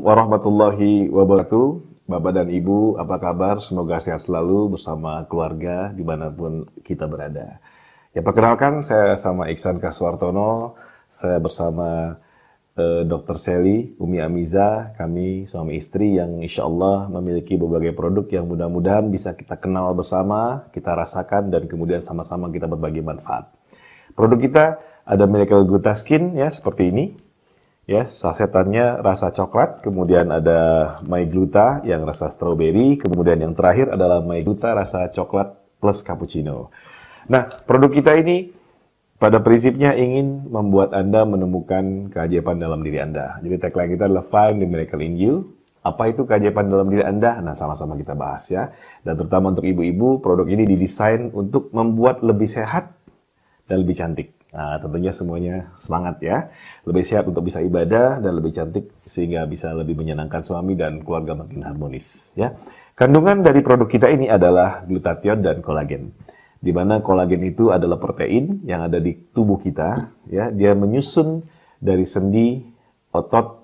warahmatullahi wabarakatuh. Bapak dan Ibu, apa kabar? Semoga sehat selalu bersama keluarga dimanapun kita berada. Ya, perkenalkan, saya sama Iksan Kaswartono. Saya bersama Dr. Sally, Umi Amiza, kami suami istri yang insya Allah memiliki berbagai produk yang mudah-mudahan bisa kita kenal bersama, kita rasakan, dan kemudian sama-sama kita berbagi manfaat. Produk kita ada Miracle Glutaskin, ya, seperti ini. Ya, sasetannya rasa coklat, kemudian ada My Gluta yang rasa strawberry, kemudian yang terakhir adalah My Gluta rasa coklat plus cappuccino. Nah, produk kita ini pada prinsipnya ingin membuat Anda menemukan keajaiban dalam diri Anda. Jadi tagline kita adalah Find the Miracle in You. Apa itu keajaiban dalam diri Anda? Nah, sama-sama kita bahas ya. Dan terutama untuk ibu-ibu, produk ini didesain untuk membuat lebih sehat dan lebih cantik. Nah, tentunya semuanya semangat ya. Lebih sehat untuk bisa ibadah dan lebih cantik sehingga bisa lebih menyenangkan suami dan keluarga makin harmonis ya. Kandungan dari produk kita ini adalah glutathione dan kolagen. Di mana kolagen itu adalah protein yang ada di tubuh kita ya. Dia menyusun dari sendi, otot,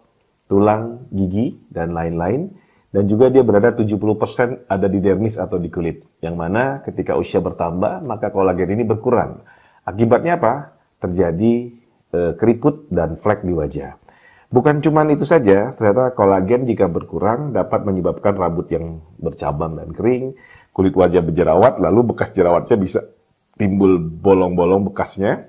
tulang, gigi dan lain-lain. Dan juga dia berada 70% ada di dermis atau di kulit. Yang mana ketika usia bertambah maka kolagen ini berkurang. Akibatnya apa? Terjadi keriput dan flek di wajah. Bukan cuma itu saja, ternyata kolagen jika berkurang dapat menyebabkan rambut yang bercabang dan kering, kulit wajah berjerawat, lalu bekas jerawatnya bisa timbul bolong-bolong bekasnya,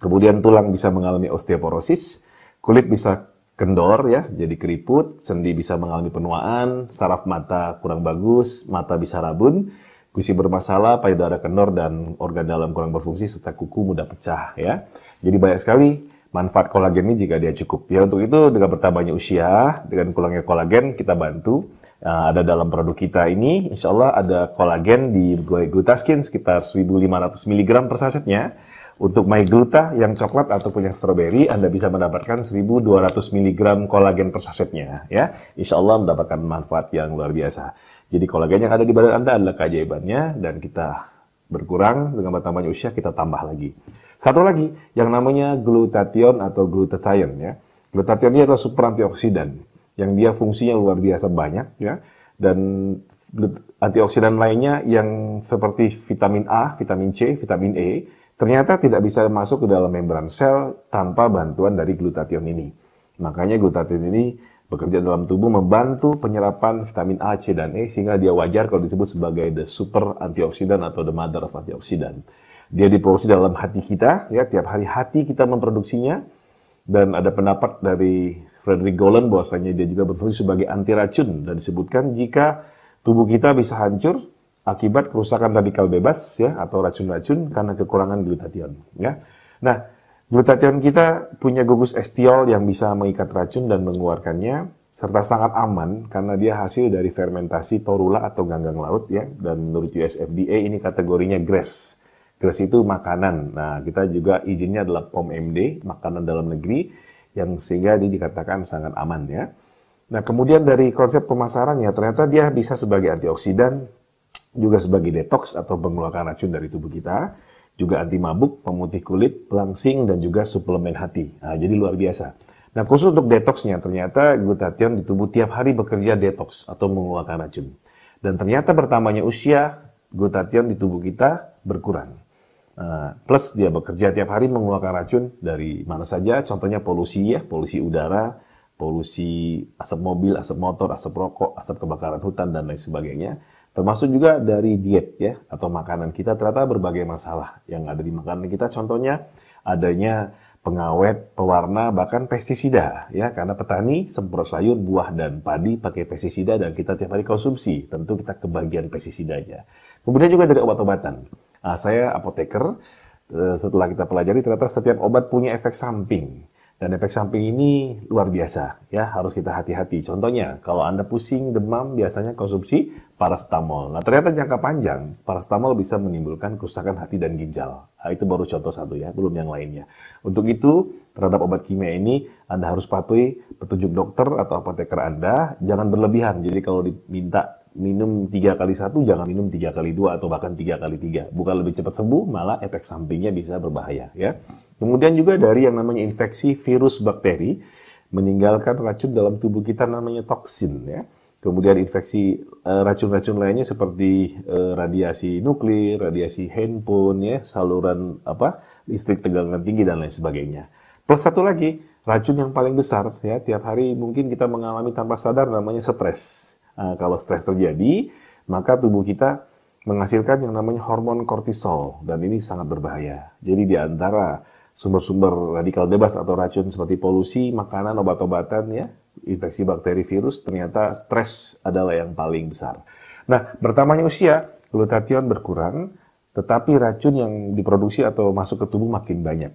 kemudian tulang bisa mengalami osteoporosis, kulit bisa kendor ya, jadi keriput, sendi bisa mengalami penuaan, saraf mata kurang bagus, mata bisa rabun, gusi bermasalah, payudara kendor, dan organ dalam kurang berfungsi, serta kuku mudah pecah ya. Jadi banyak sekali manfaat kolagen ini jika dia cukup. Ya, untuk itu dengan bertambahnya usia, dengan kurangnya kolagen kita bantu. Ada dalam produk kita ini, insya Allah ada kolagen di Glutaskin sekitar 1.500 mg per sasetnya. Untuk My Gluta yang coklat ataupun yang strawberry, Anda bisa mendapatkan 1.200 mg kolagen per sasetnya. Ya, insya Allah mendapatkan manfaat yang luar biasa. Jadi kolagen yang ada di badan Anda adalah keajaibannya, dan kita berkurang dengan bertambahnya usia, kita tambah lagi. Satu lagi, yang namanya glutathione atau glutathione ya. Glutathione ini adalah super antioksidan, yang dia fungsinya luar biasa banyak ya. Dan antioksidan lainnya yang seperti vitamin A, vitamin C, vitamin E, ternyata tidak bisa masuk ke dalam membran sel tanpa bantuan dari glutathione ini. Makanya glutathione ini bekerja dalam tubuh membantu penyerapan vitamin A, C, dan E sehingga dia wajar kalau disebut sebagai the super antioksidan atau the mother of antioksidan. Dia diproduksi dalam hati kita, ya, tiap hari hati kita memproduksinya, dan ada pendapat dari Frederick Golan bahwasanya dia juga berfungsi sebagai anti racun, dan disebutkan jika tubuh kita bisa hancur akibat kerusakan radikal bebas ya atau racun-racun karena kekurangan glutathione ya. Nah, glutathione kita punya gugus estiol yang bisa mengikat racun dan mengeluarkannya, serta sangat aman karena dia hasil dari fermentasi torula atau ganggang laut ya, dan menurut US FDA ini kategorinya GRAS. GRAS itu makanan. Nah, kita juga izinnya adalah POM MD, makanan dalam negeri, yang sehingga dia dikatakan sangat aman ya. Nah, kemudian dari konsep pemasarannya, ternyata dia bisa sebagai antioksidan, juga sebagai detox atau mengeluarkan racun dari tubuh kita, juga anti mabuk, pemutih kulit, pelangsing, dan juga suplemen hati. Nah, jadi luar biasa. Nah, khusus untuk detoxnya, ternyata glutathione di tubuh tiap hari bekerja detox atau mengeluarkan racun. Dan ternyata bertambahnya usia, glutathione di tubuh kita berkurang. Plus dia bekerja tiap hari mengeluarkan racun dari mana saja, contohnya polusi ya, polusi udara, polusi asap mobil, asap motor, asap rokok, asap kebakaran hutan, dan lain sebagainya. Termasuk juga dari diet ya atau makanan kita, ternyata berbagai masalah yang ada di makanan kita. Contohnya adanya pengawet, pewarna, bahkan pestisida ya, karena petani semprot sayur, buah, dan padi pakai pestisida dan kita tiap hari konsumsi. Tentu kita kebagian pestisidanya. Kemudian juga dari obat-obatan. Saya apoteker, setelah kita pelajari ternyata setiap obat punya efek samping. Dan efek samping ini luar biasa, ya, harus kita hati-hati. Contohnya, kalau Anda pusing, demam, biasanya konsumsi paracetamol. Nah, ternyata jangka panjang, paracetamol bisa menimbulkan kerusakan hati dan ginjal. Nah, itu baru contoh satu ya, belum yang lainnya. Untuk itu, terhadap obat kimia ini, Anda harus patuhi petunjuk dokter atau apoteker Anda, jangan berlebihan. Jadi kalau diminta minum 3x1, jangan minum 3x2 atau bahkan 3x3. Bukan lebih cepat sembuh, malah efek sampingnya bisa berbahaya ya. Kemudian juga dari yang namanya infeksi virus bakteri, meninggalkan racun dalam tubuh kita namanya toksin ya. Kemudian infeksi racun-racun lainnya seperti radiasi nuklir, radiasi handphone ya, saluran listrik tegangan tinggi dan lain sebagainya. Plus satu lagi, racun yang paling besar ya, tiap hari mungkin kita mengalami tanpa sadar namanya stres. Kalau stres terjadi, maka tubuh kita menghasilkan yang namanya hormon kortisol dan ini sangat berbahaya. Jadi di antara sumber-sumber radikal bebas atau racun seperti polusi, makanan, obat-obatan ya, infeksi bakteri, virus, ternyata stres adalah yang paling besar. Nah, bertambahnya usia, glutathione berkurang, tetapi racun yang diproduksi atau masuk ke tubuh makin banyak.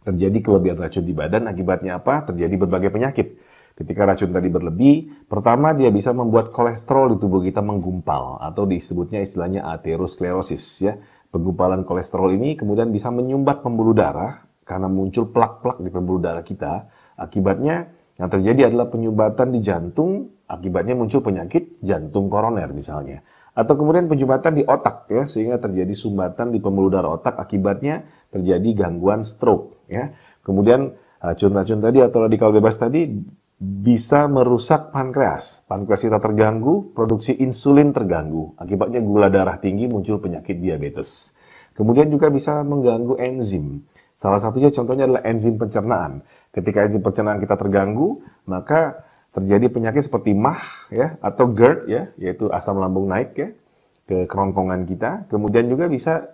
Terjadi kelebihan racun di badan, akibatnya apa? Terjadi berbagai penyakit. Ketika racun tadi berlebih, pertama dia bisa membuat kolesterol di tubuh kita menggumpal, atau disebutnya istilahnya aterosklerosis ya. Penggumpalan kolesterol ini kemudian bisa menyumbat pembuluh darah, karena muncul plak-plak di pembuluh darah kita. Akibatnya yang terjadi adalah penyumbatan di jantung, akibatnya muncul penyakit jantung koroner misalnya. Atau kemudian penyumbatan di otak ya, sehingga terjadi sumbatan di pembuluh darah otak, akibatnya terjadi gangguan stroke ya. Kemudian racun-racun tadi atau radikal bebas tadi bisa merusak pankreas. Pankreas kita terganggu, produksi insulin terganggu. Akibatnya gula darah tinggi, muncul penyakit diabetes. Kemudian juga bisa mengganggu enzim. Salah satunya contohnya adalah enzim pencernaan. Ketika enzim pencernaan kita terganggu, maka terjadi penyakit seperti MAH ya atau GERD ya, yaitu asam lambung naik ya ke kerongkongan kita. Kemudian juga bisa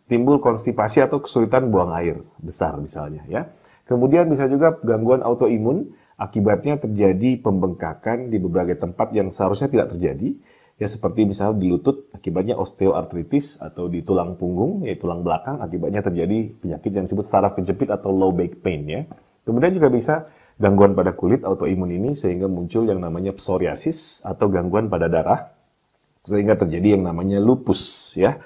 timbul konstipasi atau kesulitan buang air besar misalnya ya. Kemudian bisa juga gangguan autoimun, akibatnya terjadi pembengkakan di berbagai tempat yang seharusnya tidak terjadi. Ya seperti misalnya di lutut, akibatnya osteoartritis, atau di tulang punggung, yaitu tulang belakang, akibatnya terjadi penyakit yang disebut saraf kejepit atau low back pain ya. Kemudian juga bisa gangguan pada kulit autoimun ini sehingga muncul yang namanya psoriasis atau gangguan pada darah sehingga terjadi yang namanya lupus ya.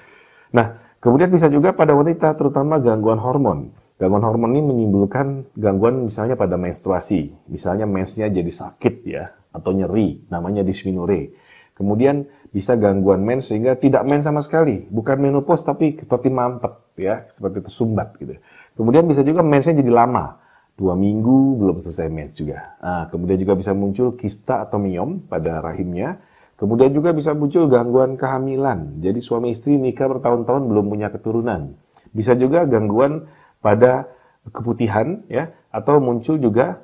Nah, kemudian bisa juga pada wanita terutama gangguan hormon. Gangguan hormon ini menimbulkan gangguan misalnya pada menstruasi. Misalnya mensnya jadi sakit ya, atau nyeri, namanya dysmenorrhea. Kemudian bisa gangguan mens sehingga tidak mens sama sekali. Bukan menopause tapi seperti mampet ya, seperti tersumbat gitu. Kemudian bisa juga mensnya jadi lama. 2 minggu belum selesai mens juga. Kemudian juga bisa muncul kista atau miom pada rahimnya. Kemudian juga bisa muncul gangguan kehamilan. Jadi suami istri nikah bertahun-tahun belum punya keturunan. Bisa juga gangguan pada keputihan ya, atau muncul juga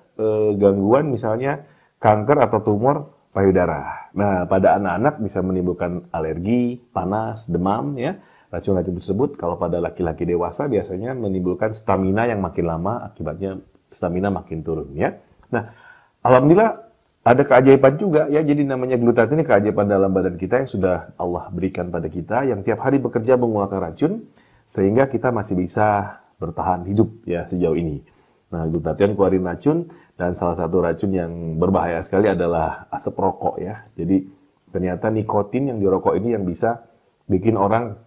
gangguan misalnya kanker atau tumor payudara. Nah, pada anak-anak bisa menimbulkan alergi, panas, demam ya. Racun-racun tersebut kalau pada laki-laki dewasa biasanya menimbulkan stamina yang makin lama, akibatnya stamina makin turun ya. Nah, alhamdulillah ada keajaiban juga ya. Jadi namanya glutathione ini keajaiban dalam badan kita yang sudah Allah berikan pada kita, yang tiap hari bekerja mengeluarkan racun sehingga kita masih bisa bertahan hidup ya sejauh ini. Nah, glutathione keluarin racun, dan salah satu racun yang berbahaya sekali adalah asap rokok ya. Jadi ternyata nikotin yang dirokok ini yang bisa bikin orang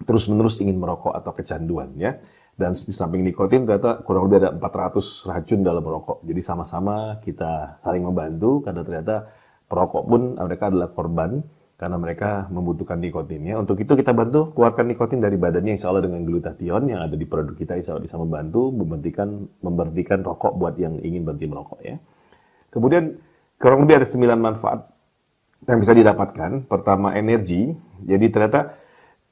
terus-menerus ingin merokok atau kecanduan ya. Dan di samping nikotin ternyata kurang lebih ada 400 racun dalam merokok. Jadi sama-sama kita saling membantu karena ternyata perokok pun mereka adalah korban karena mereka membutuhkan nikotinnya. Untuk itu kita bantu keluarkan nikotin dari badannya, insya Allah dengan glutathione yang ada di produk kita, insya Allah bisa membantu memberhentikan rokok buat yang ingin berhenti merokok ya. Kemudian kurang lebih ada 9 manfaat yang bisa didapatkan. Pertama, energi. Jadi ternyata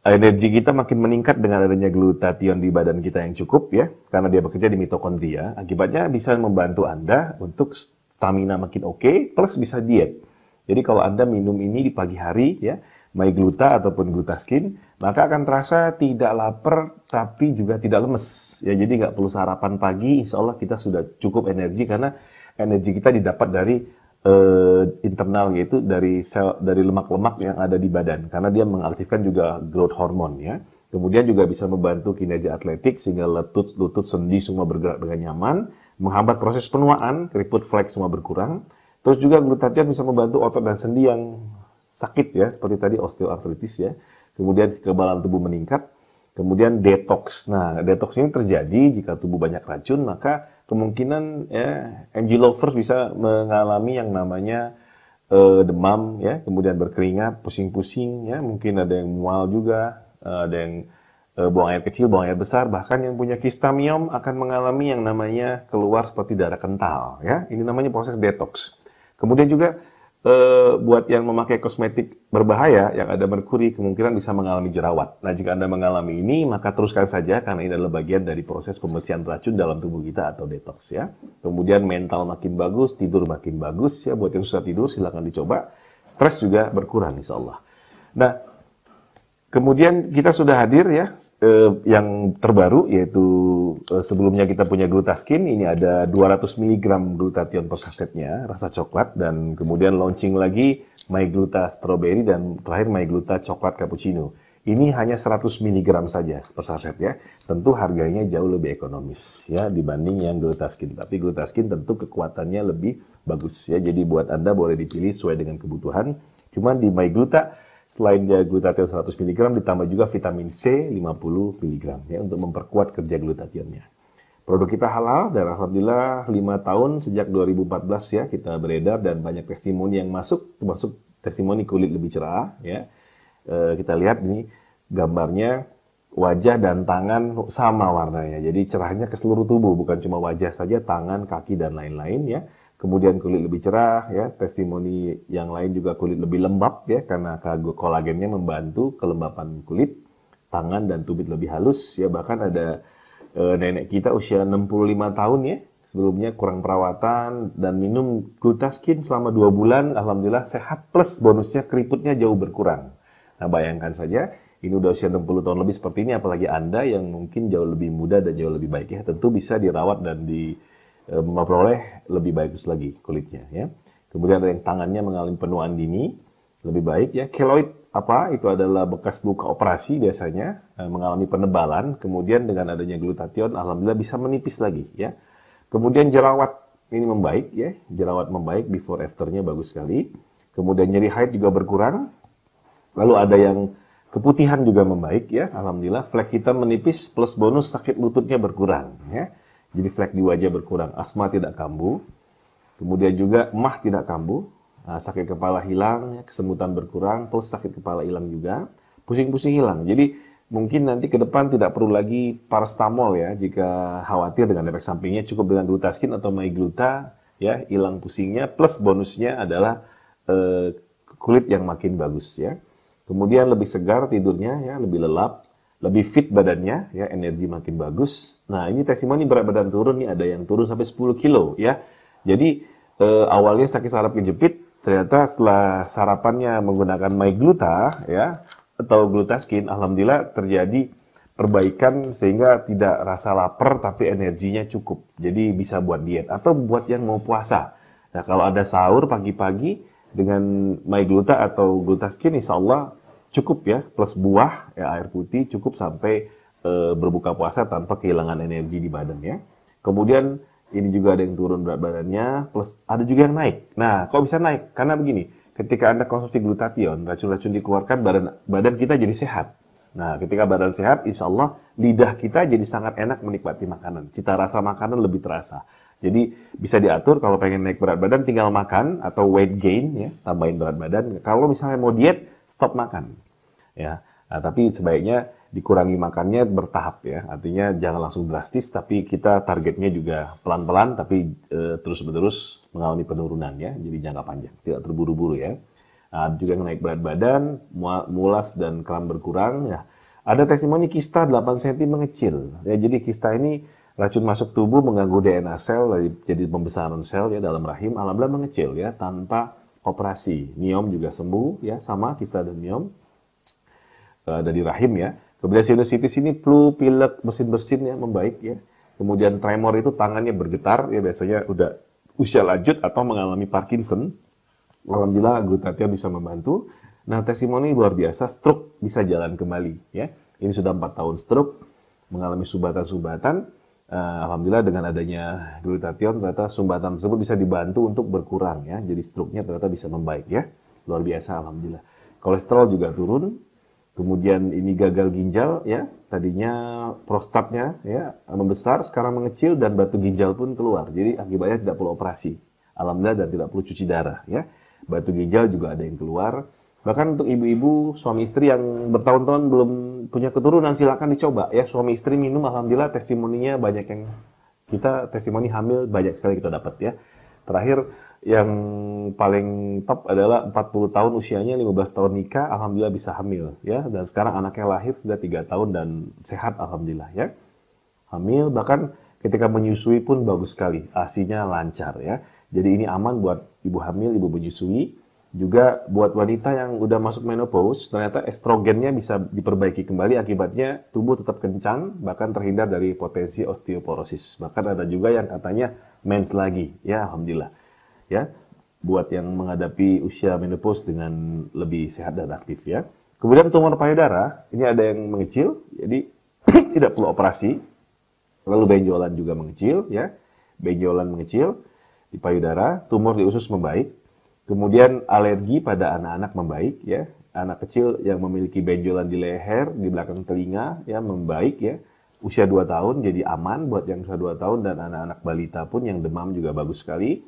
energi kita makin meningkat dengan adanya glutathione di badan kita yang cukup ya, karena dia bekerja di mitokondria. Akibatnya bisa membantu Anda untuk stamina makin oke, plus bisa diet. Jadi kalau Anda minum ini di pagi hari ya, MyGluta ataupun Glutaskin, maka akan terasa tidak lapar tapi juga tidak lemes. Ya, jadi nggak perlu sarapan pagi, insya Allah kita sudah cukup energi karena energi kita didapat dari internal, yaitu dari sel, dari lemak-lemak yang ada di badan, karena dia mengaktifkan juga growth hormone ya. Kemudian juga bisa membantu kinerja atletik sehingga lutut, sendi semua bergerak dengan nyaman, menghambat proses penuaan, keriput flek semua berkurang. Terus juga glutathione bisa membantu otot dan sendi yang sakit ya, seperti tadi osteoartritis ya. Kemudian kekebalan tubuh meningkat. Kemudian detox. Nah, detox ini terjadi jika tubuh banyak racun, maka kemungkinan ya MG lovers bisa mengalami yang namanya demam ya, kemudian berkeringat, pusing-pusing ya, mungkin ada yang mual juga, ada yang buang air kecil, buang air besar, bahkan yang punya kista miom akan mengalami yang namanya keluar seperti darah kental, ya. Ini namanya proses detox. Kemudian juga buat yang memakai kosmetik berbahaya yang ada merkuri kemungkinan bisa mengalami jerawat. Nah, jika Anda mengalami ini, maka teruskan saja karena ini adalah bagian dari proses pembersihan racun dalam tubuh kita atau detox, ya. Kemudian mental makin bagus, tidur makin bagus, ya. Buat yang susah tidur silakan dicoba. Stres juga berkurang insya Allah. Nah, kemudian kita sudah hadir ya, yang terbaru yaitu sebelumnya kita punya glutaskin, ini ada 200 mg glutathione per sasetnya, rasa coklat, dan kemudian launching lagi MyGluta Strawberry dan terakhir MyGluta Coklat Cappuccino. Ini hanya 100 mg saja per saset ya, tentu harganya jauh lebih ekonomis ya dibanding yang glutaskin, tapi glutaskin tentu kekuatannya lebih bagus ya, jadi buat Anda boleh dipilih sesuai dengan kebutuhan. Cuman di MyGluta selain dia glutathione 100 mg, ditambah juga vitamin C 50 mg ya, untuk memperkuat kerja glutathione-nya. Produk kita halal dan alhamdulillah 5 tahun sejak 2014 ya kita beredar dan banyak testimoni yang masuk, termasuk testimoni kulit lebih cerah ya. Kita lihat ini gambarnya wajah dan tangan sama warnanya, jadi cerahnya ke seluruh tubuh, bukan cuma wajah saja, tangan, kaki dan lain-lain ya. Kemudian kulit lebih cerah, ya. Testimoni yang lain juga kulit lebih lembab, ya, karena kolagennya membantu kelembapan kulit, tangan dan tumit lebih halus, ya. Bahkan ada nenek kita usia 65 tahun, ya, sebelumnya kurang perawatan dan minum glutaskin selama 2 bulan, alhamdulillah sehat, plus bonusnya keriputnya jauh berkurang. Nah, bayangkan saja, ini udah usia 60 tahun lebih seperti ini, apalagi Anda yang mungkin jauh lebih muda dan jauh lebih baik, ya. Tentu bisa dirawat dan memperoleh lebih bagus lagi kulitnya ya. Kemudian ada yang tangannya mengalami penuaan dini lebih baik ya. Keloid apa? Itu adalah bekas luka operasi biasanya mengalami penebalan. Kemudian dengan adanya glutathione alhamdulillah bisa menipis lagi ya. Kemudian jerawat ini membaik ya. Jerawat membaik, before afternya bagus sekali. Kemudian nyeri haid juga berkurang. Lalu ada yang keputihan juga membaik ya. Alhamdulillah flek hitam menipis plus bonus sakit lututnya berkurang ya. Jadi flek di wajah berkurang, asma tidak kambuh, kemudian juga emah tidak kambuh, sakit kepala hilang, kesemutan berkurang, plus sakit kepala hilang juga, pusing-pusing hilang. Jadi mungkin nanti ke depan tidak perlu lagi paracetamol ya, jika khawatir dengan efek sampingnya, cukup dengan glutaskin atau MyGluta ya, hilang pusingnya, plus bonusnya adalah kulit yang makin bagus ya. Kemudian lebih segar tidurnya ya, lebih lelap. Lebih fit badannya, ya, energi makin bagus. Nah, ini testimoni berat badan turun, nih ada yang turun sampai 10 kilo, ya. Jadi, awalnya sakit saraf kejepit, ternyata setelah sarapannya menggunakan MyGluta, ya, atau glutaskin, alhamdulillah terjadi perbaikan sehingga tidak rasa lapar, tapi energinya cukup. Jadi, bisa buat diet, atau buat yang mau puasa. Nah, kalau ada sahur pagi-pagi dengan MyGluta atau glutaskin, insya Allah cukup ya, plus buah, ya, air putih, cukup sampai berbuka puasa tanpa kehilangan energi di badan ya. Kemudian ini juga ada yang turun berat badannya, plus ada juga yang naik. Nah, kok bisa naik? Karena begini, ketika Anda konsumsi glutathione, racun-racun dikeluarkan, badan kita jadi sehat. Nah, ketika badan sehat, insya Allah lidah kita jadi sangat enak menikmati makanan. Cita rasa makanan lebih terasa. Jadi bisa diatur kalau pengen naik berat badan tinggal makan atau weight gain ya, tambahin berat badan. Kalau misalnya mau diet, stop makan ya. Nah, tapi sebaiknya dikurangi makannya bertahap ya, artinya jangan langsung drastis, tapi kita targetnya juga pelan-pelan tapi terus-menerus mengalami penurunan ya, jadi jangka panjang, tidak terburu-buru ya. Nah, juga yang naik berat badan, mulas dan kram berkurang ya. Ada testimoni kista 8 cm mengecil ya, jadi kista ini racun masuk tubuh mengganggu DNA sel, jadi pembesaran sel ya dalam rahim, alhamdulillah mengecil ya tanpa operasi. Miom juga sembuh ya, sama kista dan miom ada di rahim ya. Kemudian sinusitis ini flu, pilek, mesin bersin ya membaik ya. Kemudian tremor itu tangannya bergetar ya, biasanya udah usia lanjut atau mengalami Parkinson. Alhamdulillah glutathione bisa membantu. Nah, testimoni luar biasa, stroke bisa jalan kembali ya. Ini sudah 4 tahun stroke, mengalami sumbatan-sumbatan. Alhamdulillah dengan adanya glutathione ternyata sumbatan tersebut bisa dibantu untuk berkurang ya. Jadi stroke-nya ternyata bisa membaik ya. Luar biasa alhamdulillah. Kolesterol juga turun. Kemudian ini gagal ginjal ya. Tadinya prostatnya ya membesar, sekarang mengecil dan batu ginjal pun keluar. Jadi akibatnya tidak perlu operasi. Alhamdulillah dan tidak perlu cuci darah ya. Batu ginjal juga ada yang keluar. Bahkan untuk ibu-ibu, suami istri yang bertahun-tahun belum punya keturunan, silakan dicoba ya. Suami istri minum, alhamdulillah testimoninya banyak yang kita testimoni hamil banyak sekali kita dapat ya. Terakhir yang paling top adalah 40 tahun usianya, 15 tahun nikah, alhamdulillah bisa hamil ya. Dan sekarang anaknya lahir sudah 3 tahun dan sehat alhamdulillah ya. Hamil bahkan ketika menyusui pun bagus sekali, ASI-nya lancar ya. Jadi ini aman buat ibu hamil, ibu menyusui. Juga buat wanita yang udah masuk menopause, ternyata estrogennya bisa diperbaiki kembali, akibatnya tubuh tetap kencang, bahkan terhindar dari potensi osteoporosis. Bahkan ada juga yang katanya mens lagi, ya alhamdulillah. Ya, buat yang menghadapi usia menopause dengan lebih sehat dan aktif ya. Kemudian tumor payudara, ini ada yang mengecil, jadi tidak perlu operasi. Lalu benjolan juga mengecil, ya, benjolan mengecil di payudara, tumor di usus membaik. Kemudian alergi pada anak-anak membaik ya. Anak kecil yang memiliki benjolan di leher, di belakang telinga ya membaik ya. Usia 2 tahun jadi aman buat yang usia 2 tahun dan anak-anak balita pun yang demam juga bagus sekali.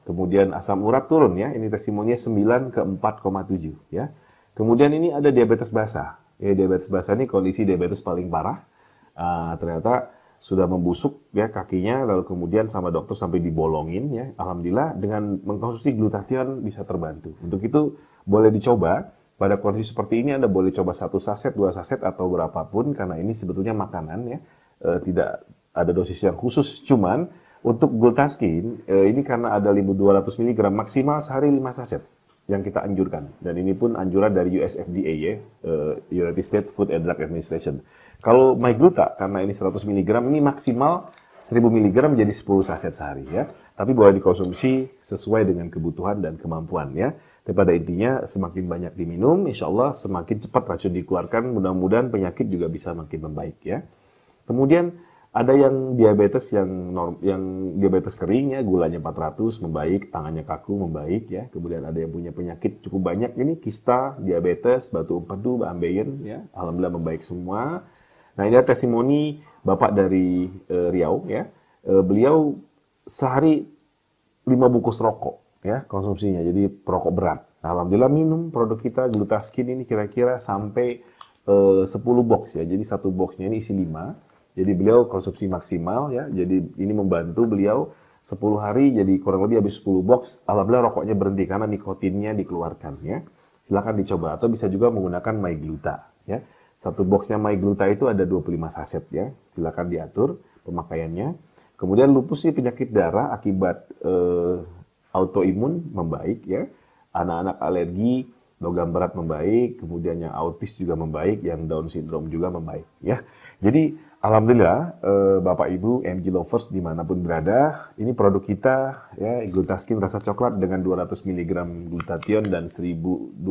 Kemudian asam urat turun ya. Ini testimoninya 9 ke 4,7 ya. Kemudian ini ada diabetes basah. Ya, diabetes basah ini kondisi diabetes paling parah. Ternyata sudah membusuk ya kakinya, lalu kemudian sama dokter sampai dibolongin ya. Alhamdulillah dengan mengkonsumsi glutathione bisa terbantu. Untuk itu boleh dicoba. Pada kondisi seperti ini Anda boleh coba 1 saset, 2 saset atau berapapun karena ini sebetulnya makanan ya. Tidak ada dosis yang khusus. Cuman untuk glutathione ini karena ada 1200 mg maksimal sehari 5 saset yang kita anjurkan. Dan ini pun anjuran dari US FDA ya, United States Food and Drug Administration. Kalau MyGluta, karena ini 100 mg, ini maksimal 1000 mg menjadi 10 saset sehari ya. Tapi boleh dikonsumsi sesuai dengan kebutuhan dan kemampuan ya. Tapi pada intinya semakin banyak diminum, insya Allah semakin cepat racun dikeluarkan, mudah-mudahan penyakit juga bisa makin membaik ya. Kemudian ada yang diabetes yang diabetes kering ya, gulanya 400 membaik, tangannya kaku membaik ya. Kemudian ada yang punya penyakit cukup banyak ini, kista, diabetes, batu empedu, ambeien ya, alhamdulillah membaik semua. Nah, ini ada testimoni Bapak dari Riau ya. Beliau sehari 5 bungkus rokok ya konsumsinya, jadi perokok berat. Nah, alhamdulillah minum produk kita Glutaskin ini kira-kira sampai 10 box ya. Jadi 1 boxnya ini isi 5. Jadi beliau konsumsi maksimal ya. Jadi ini membantu beliau 10 hari jadi kurang lebih habis 10 box. Alhamdulillah rokoknya berhenti karena nikotinnya dikeluarkan ya. Silakan dicoba atau bisa juga menggunakan MyGluta ya. 1 boxnya MyGluta itu ada 25 saset ya. Silakan diatur pemakaiannya. Kemudian lupus sih penyakit darah akibat autoimun membaik ya. Anak-anak alergi, logam berat membaik, kemudian yang autis juga membaik, yang Down syndrome juga membaik ya. Jadi alhamdulillah Bapak Ibu MG lovers dimanapun berada, ini produk kita ya Glutaskin rasa coklat dengan 200 mg glutathione dan 1500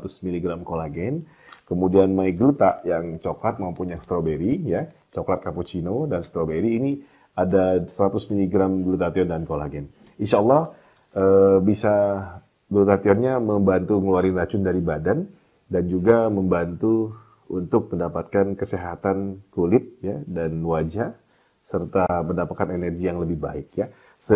mg kolagen. Kemudian MyGluta yang coklat maupun yang strawberry ya, coklat cappuccino dan strawberry ini ada 100 mg glutathione dan kolagen. Insya Allah bisa glutathione-nya membantu mengeluarkan racun dari badan dan juga membantu untuk mendapatkan kesehatan kulit ya dan wajah serta mendapatkan energi yang lebih baik ya.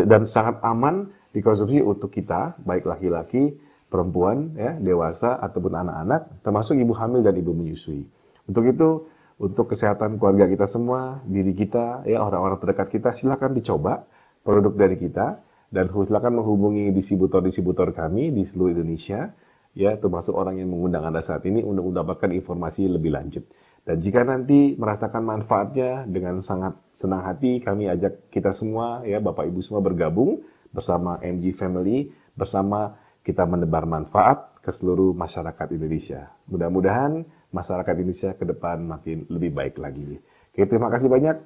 Dan sangat aman dikonsumsi untuk kita baik laki-laki, perempuan ya, dewasa ataupun anak-anak termasuk ibu hamil dan ibu menyusui. Untuk itu untuk kesehatan keluarga kita semua, diri kita ya, orang-orang terdekat kita silakan dicoba produk dari kita dan silakan menghubungi distributor-distributor kami di seluruh Indonesia. Ya, termasuk orang yang mengundang Anda saat ini untuk mendapatkan informasi lebih lanjut. Dan jika nanti merasakan manfaatnya dengan sangat senang hati, kami ajak kita semua, ya Bapak Ibu semua bergabung bersama MG Family, bersama kita menebar manfaat ke seluruh masyarakat Indonesia. Mudah-mudahan masyarakat Indonesia ke depan makin lebih baik lagi. Oke, terima kasih banyak.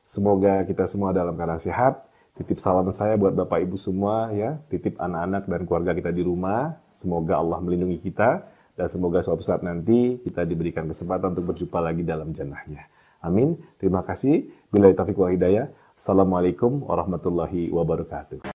Semoga kita semua dalam keadaan sehat. Titip salam saya buat Bapak Ibu semua ya, titip anak-anak dan keluarga kita di rumah. Semoga Allah melindungi kita dan semoga suatu saat nanti kita diberikan kesempatan untuk berjumpa lagi dalam jannahnya. Amin. Terima kasih. Billahi taufiq wal hidayah. Assalamualaikum warahmatullahi wabarakatuh.